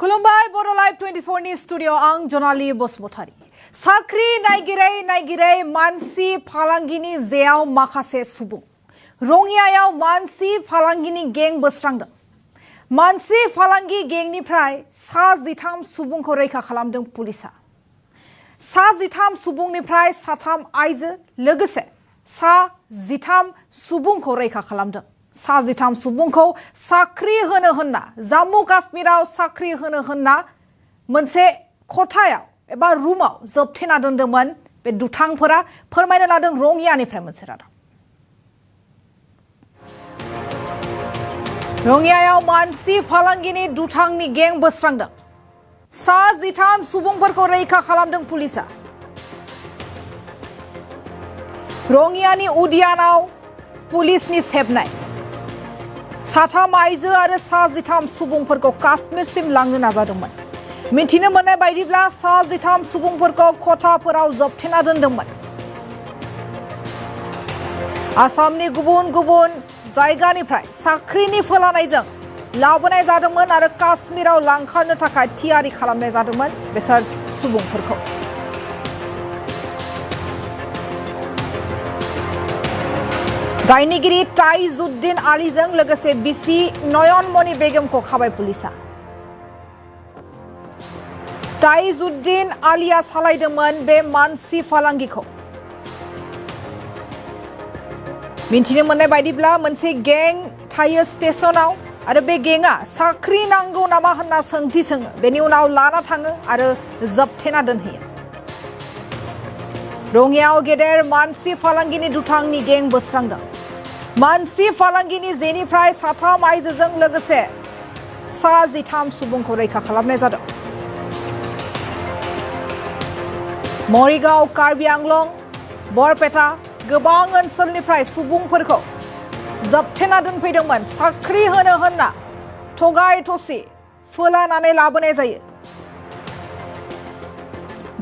खुलुमबाय बर' लाइव 24 नि स्टुडिअ आं जनाली बसुमतारी साख्रि नायगिरै मानसि फालांगिनि जेयाव माखासे सुबुं रङियायाव मानसि फालांगिनि गें बोस्रांदों मानसि फालांगि गेंनिफ्राय 13 सुबुंखौ रैखा खालामदों पुलिसा 13 सुबुंनिफ्राय 3 आइजो लोगोसे 13 सुबुंखौ रैखा खालामदों 13 सुबुंखौ साख्रि होनो होनना जम्मु काश्मीराव साख्रि होनो होनना मोनसे खथायाव एबा रुमाव जोबथेना दोनदोंमोन बे दुथांफोरा फोरमायनो लादों रङियानिफ्राय मोनसे रादाब रङियायाव मानसि फालांगिनि दुथांनि गें बोस्रांदों 13 सुबुंफोरखौ रैखा खालामदों पुलिसा रङियानि उदियानाव पुलिसनि सेबनाय 3 आइजो आरो 13 सुबुंफोरखौ काश्मीरसिम लांनो नाजादोंमोन मिथिनो मोननाय बायदिब्ला 13 सुबुंफोरखौ खथाफोराव जोबथेना दोनदोंमोन आसामनि गुबुन गुबुन जायगानिफ्राय साख्रिनि फोलानायजों लाबोनाय जादोंमोन आरो काश्मीराव लांखारनो थाखाय थियारि खालामनाय जादोंमोन बेसोर सुबुंफोरखौ दायनिगिरि ताइजुद्दीन आलीजों लोगोसे बिसि नयनमणि बेगमखौ खाबाय पुलिसा ताइजुद्दीन आलीया सालायदोंमोन बे मानसि फालांगिखौ मिथिनो मोननाय बायदिब्ला मोनसे गें थायो स्टेशनाव आरो बे गेंआ साख्रि नांगौ नामा होनना सोंथि सोङो बेनि उनाव लाना थाङो आरो जोबथेना दोनहैयो रङियायाव गेदेर मानसि फालांगिनि दुथांनि गें बोस्रांदों मानसि फालांगिनि जेनिफ्राय 3 आइजोजों लोगोसे 13 सुबुंखौ रैखा खालामनाय जादों मरिगाव कार्बि आंलं बरपेटा गोबां ओनसोलनिफ्राय सुबुंफोरखौ जोबथेना दोनफैदोंमोन साख्रि होनो होनना थगाय थसि फोलानानै लाबोनाय जायो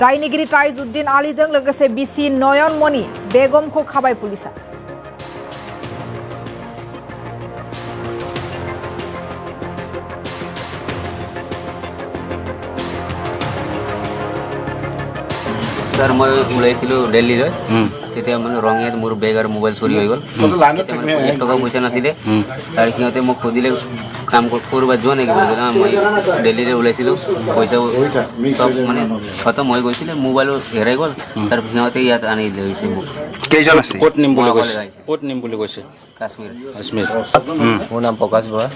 दायनिगिरि ताइजुद्दीन आलीजों लोगोसे बिसि नयनमणि बेगमखौ खाबाय पुलिसा सर मैं ওলাইছিলো দিল্লীলৈ তেতিয়া মানে ৰঙিয়াত মোৰ বেগ আৰু মোবাইল চুৰি হৈ গ'ল 1 টকা পইচা নাছিলে তাৰ সিহঁতে মোক খুদিলে কাম কৰিব যোৱা নেকি বুলি মই দিল্লীলৈ ওলাইছিলো পইচা সব মানে খতম হৈ গৈছিল মোবাইলো হেৰাই গ'ল তাৰ সিহঁতে ইয়াত আনি লৈছে মোক কেইজন আছে কোট নিম বুলি কৈছে কাশ্মীৰ মোৰ নাম প্ৰকাশ বৰা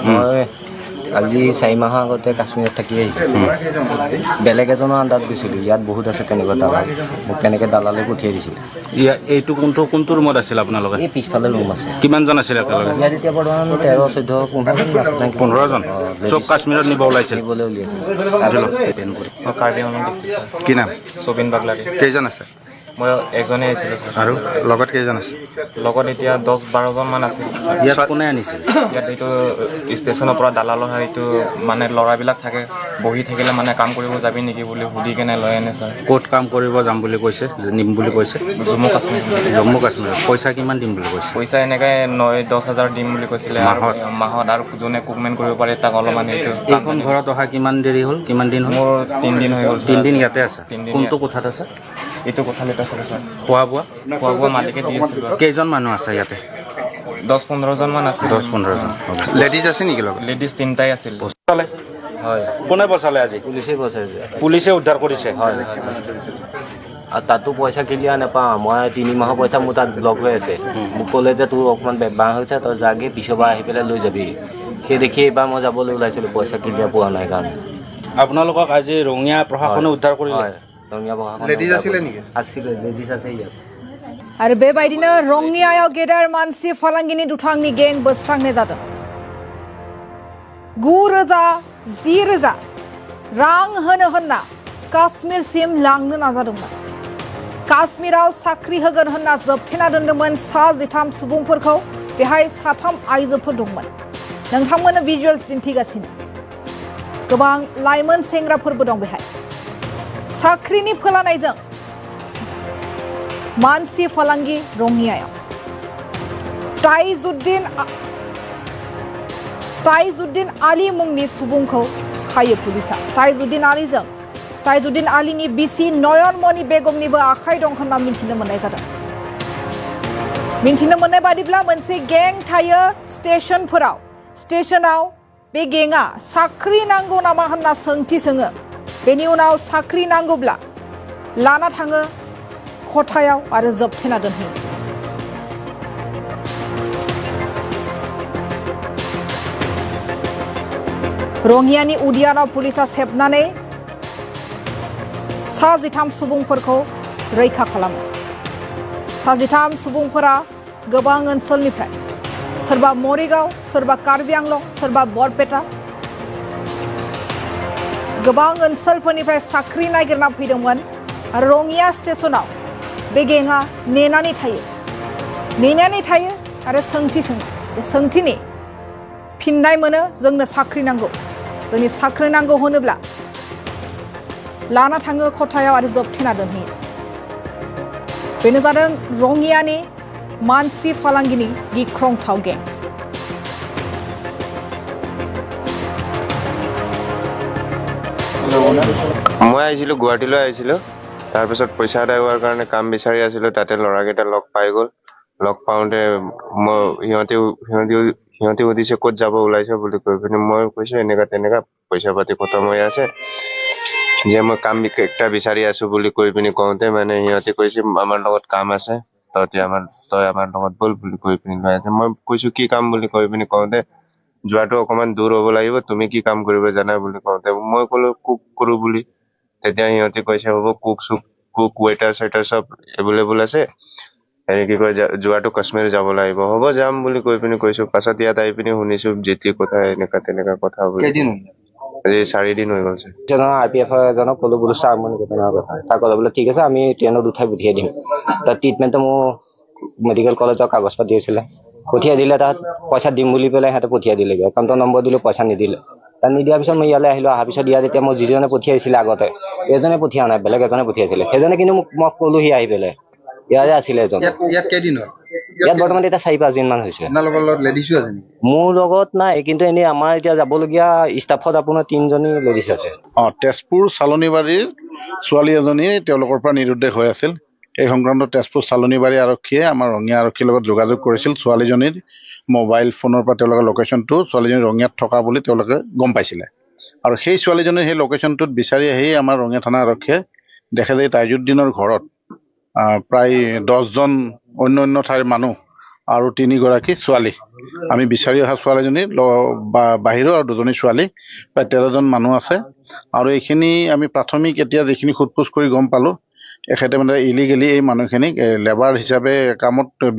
মই আজি 4 মাহ আগতে কাশ্মীৰত থাকি আহিছোঁ বেলেগ এজনৰ আন্দাজ দিছিলোঁ ইয়াত বহুত আছে তেনেকুৱা দালাল মোক তেনেকৈ দালালে পঠিয়াই দিছিল এইটো কোনটো ৰুমত আছিল আপোনালোকে এই পিছফালে ৰুম আছে কিমানজন আছিল একেলগে ইয়াত এতিয়া বৰ্তমান 13 14 15 জন চব কাশ্মীৰত নিব ওলাইছিল কাৰ্বি আংলং ডিষ্ট্ৰিক্ট কি নাম সবিন বাগলাৰী কেইজন আছে মই একজনে আছিলোঁ আৰু লগত কেইজন আছে লগত এতিয়া 10-12 জন মান আছিল ইয়াত কোনে আনিছিল ইয়াত এইটো ষ্টেচনৰ পৰা দালালৰ এইটো মানে ল'ৰাবিলাক থাকে বহি থাকিলে মানে কাম কৰিব যাবি নেকি বুলি সুধি কেনে লৈ আনে ছাৰ ক'ত কাম কৰিব যাম বুলি কৈছে নিম বুলি কৈছে জম্মু কাশ্মীৰ পইচা কিমান দিম বুলি কৈছে পইচা এনেকৈ 9-10 হাজাৰ দিম বুলি কৈছিলে মাহত আৰু যোনে কুকমেণ্ট কৰিব পাৰে তাক অলপমান এইটো এইখন ঘৰত অহা কিমান দেৰি হ'ল কিমান দিন হ'ল মোৰ 3 দিন হৈ গ'ল 3 দিন ইয়াতে আছে কোনটো কোঠাত আছে এইটো কোঠালিত আছে ছাৰ খোৱা বোৱা মালিকে দি আছিল কেইজন মানুহ আছে ইয়াতে 10-15 জন মান আছিল 10-15 জন লেডিজ আছে নেকি লগত লেডিজ 3টাই আছিল হয় কোনে বচালে আজি পুলিচে উদ্ধাৰ কৰিছে হয় আৰু তাতো পইচা ক্লিয়াৰ নাপাওঁ মই 3 মাহৰ পইচা মোৰ তাত ব্লক হৈ আছে মোক ক'লে যে তোৰ অকণমান বেমাৰ হৈছে তই যাগে পিছৰবাৰ আহি পেলাই লৈ যাবি সেই দেখি এইবাৰ মই যাবলৈ ওলাইছিলোঁ পইচা ক্লিয়াৰ পোৱা নাই কাৰণে আপোনালোকক আজি ৰঙিয়া প্ৰশাসনে উদ্ধাৰ কৰিলে ৰঙিয়া প্ৰশাসন লেডিজ আছিলে নেকি আছিলে লেডিজ আছে ইয়াত आरो बेबायदिनो रङियायाव गेदेर मानसि फालांगिनि दुथांनि गें बोस्रांनाय जादों 9,000-10,000 रां होनो होनना काश्मीरसिम लांनो नाजादोंमोन काश्मीराव साख्रि होगोन होनना जोबथेना दोनदोंमोन 13 सुबुंफोरखौ बेहाय 3 आइजोफोर दंमोन नोंथांमोननो भिजुअल्स दिन्थिगासिनो गोबां लाइमोन सेंग्राफोरबो दं बेहाय साख्रिनि फोलानायजों मानसि फालांगि रङियायाव ताइजुद्दीन आली मुंनि सुबुंखौ थायो पुलिसा ताइजुद्दिन आलीनि बिसि नयनमणि बेगमनिबो आखाइ दं होनना मिन्थिनो मोननाय जादों। मिन्थिनो मोननाय बादिब्ला मोनसे गें थायो स्टेशनाव बे गेंआ साख्रि नांगौ नामा होनना सोंथि सोङो। बेनि उनाव साख्रि नांगौब्ला लाना थाङो खथायाव आरो जोबथेना दोनहैयो। रङियानि उदियानाव पुलिसा सेबनानै 13 सुबुंफोरखौ रैखा खालामो। 13 सुबुंफोरा गोबां ओनसोलनिफ्राय सोरबा मरिगाव, सोरबा कार्बि आंलं, सोरबा बरपेटा गोबां ओनसोलफोरनिफ्राय साख्रि नागिरना फैदोंमोन। आरो रङिया स्टेशनाव बे गेंआ नेनानै थायो आरो सोंथि सोङो। बे सोंथिनि फिननाय मोनो जोंनो साख्रि नांगौ। जोंनि साख्रि नांगौ होनोब्ला लाना थाङो खथायाव आरो जोबथेना दोनहैयो। बेनो जादों रङियानि मानसि फालांगिनि गिख्रंथाव गें। মই আহিছিলোঁ গুৱাহাটীলৈ আহিছিলোঁ। তাৰপিছত পইচা আদায় হোৱাৰ কাৰণে কাম বিচাৰি আছিলোঁ। তাতে ল'ৰাকেইটা লগ পাই গ'ল। লগ পাওঁতে সিহঁতে সুধিছে ক'ত যাব ওলাইছে বুলি কৈ পিনে মই কৈছোঁ এনেকুৱা তেনেকুৱা পইচা পাতি খতম হৈ আছে যে মই কাম একটা বিচাৰি আছোঁ বুলি কৈ পিনে কওঁতে মানে সিহঁতে কৈছে আমাৰ লগত কাম আছে, তই আমাৰ লগত ব'ল বুলি কৈ পিনে লৈ আছে। মই কৈছোঁ কি কাম বুলি কৈ পিনে কওঁতে যোৱাটো অকণমান দূৰ হ'ব লাগিব, তুমি কি কাম কৰিব জানা বুলি কওঁতে মই ক'লো কুক কৰোঁ বুলি। তেতিয়া সিহঁতে কৈছে হ'ব কুক ৱেটাৰ চুৱেটাৰ চব এভেইলেবল আছে, হেৰি কি কয় যোৱাটো কাশ্মীৰ যাব লাগিব। হ'ব যাম বুলি কৈ পিনে কৈছোঁ। পাছত ইয়াত আহি পিনে শুনিছোঁ যেতি কথা এনেকুৱা তেনেকুৱা কথা বুলি। আজি 4 দিন হৈ গ'ল। RPF এজনক ক'লো বোলো চাওক মানে ঘটনাৰ কথা। তাক ক'লে বোলে ঠিক আছে আমি ট্ৰেইনত উঠাই পঠিয়াই দিম। তাত ট্ৰিটমেণ্টটো মোৰ মেডিকেল কলেজৰ কাগজ পাতি আছিলে, পঠিয়াই দিলে। তাত পইচা দিম বুলি পেলাই সিহঁতে পঠিয়াই দিলেগৈ। একাউণ্টৰ নম্বৰ দিলোঁ, পইচা নিদিলে। তাত নিদিয়াৰ পিছত মই ইয়ালৈ আহিলোঁ। অহাৰ পিছত ইয়াত এতিয়া মই যিজনে পঠিয়াইছিলে আগতে এজনে পঠিয়া নাই, বেলেগ এজনে পঠিয়াইছিলে। সেইজনে কিন্তু মই ক'লোহি আহি পেলাই ইয়াৰে আছিলে এজন। ইয়াত কেইদিন হ'ল? ইয়াত বৰ্তমান এতিয়া 4-5 দিন মান হৈছে। মোৰ লগত নাই, কিন্তু এনেই আমাৰ এতিয়া যাবলগীয়া ষ্টাফত আপোনাৰ 3জনী লেডিজ আছে। তেজপুৰ চালনীবাৰীৰ ছোৱালী এজনী তেওঁলোকৰ পৰা নিৰুদ্দেশ হৈ আছিল। এই সংক্ৰান্তত তেজপুৰ চালনীবাৰী আৰক্ষীয়ে আমাৰ ৰঙিয়া আৰক্ষীৰ লগত যোগাযোগ কৰিছিল। ছোৱালীজনীৰ মোবাইল ফোনৰ পৰা তেওঁলোকে লোকেশ্যনটো ছোৱালীজনী ৰঙিয়াত থকা বুলি তেওঁলোকে গম পাইছিলে। আৰু সেই ছোৱালীজনীৰ সেই লোকেশ্যনটোত বিচাৰি আহি আমাৰ ৰঙিয়া থানা আৰক্ষীয়ে দেখে যে তাইজুদ্দিনৰ ঘৰত প্ৰায় 10জন অন্য ঠাইৰ মানুহ আৰু 3গৰাকী ছোৱালী, আমি বিচাৰি অহা ছোৱালীজনী বাহিৰৰ আৰু 2জনী ছোৱালী, প্ৰায় 13জন মানুহ আছে। আৰু এইখিনি আমি প্ৰাথমিক এতিয়া যিখিনি সোধপোছ কৰি গম পালোঁ, এখেতে মানে ইলিগেলি এই মানুহখিনিক লেবাৰ হিচাপে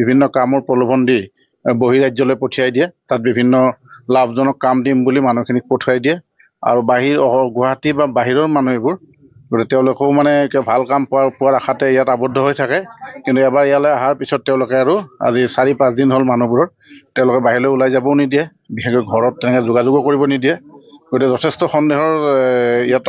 বিভিন্ন কামৰ প্ৰলোভন দি বহিৰাজ্যলৈ পঠিয়াই দিয়ে। তাত বিভিন্ন লাভজনক কাম দিম বুলি মানুহখিনিক পঠিয়াই দিয়ে। আৰু গুৱাহাটী বা বাহিৰৰ মানুহ এইবোৰ, গতিকে তেওঁলোকেও মানে ভাল কাম পোৱাৰ আশাতে ইয়াত আবদ্ধ হৈ থাকে। কিন্তু এবাৰ ইয়ালৈ অহাৰ পিছত তেওঁলোকে আৰু আজি 4-5 দিন হ'ল মানুহবোৰৰ তেওঁলোকে বাহিৰলৈ ওলাই যাবও নিদিয়ে, বিশেষকৈ ঘৰত তেনেকৈ যোগাযোগো কৰিব নিদিয়ে। গতিকে যথেষ্ট সন্দেহৰ ইয়াত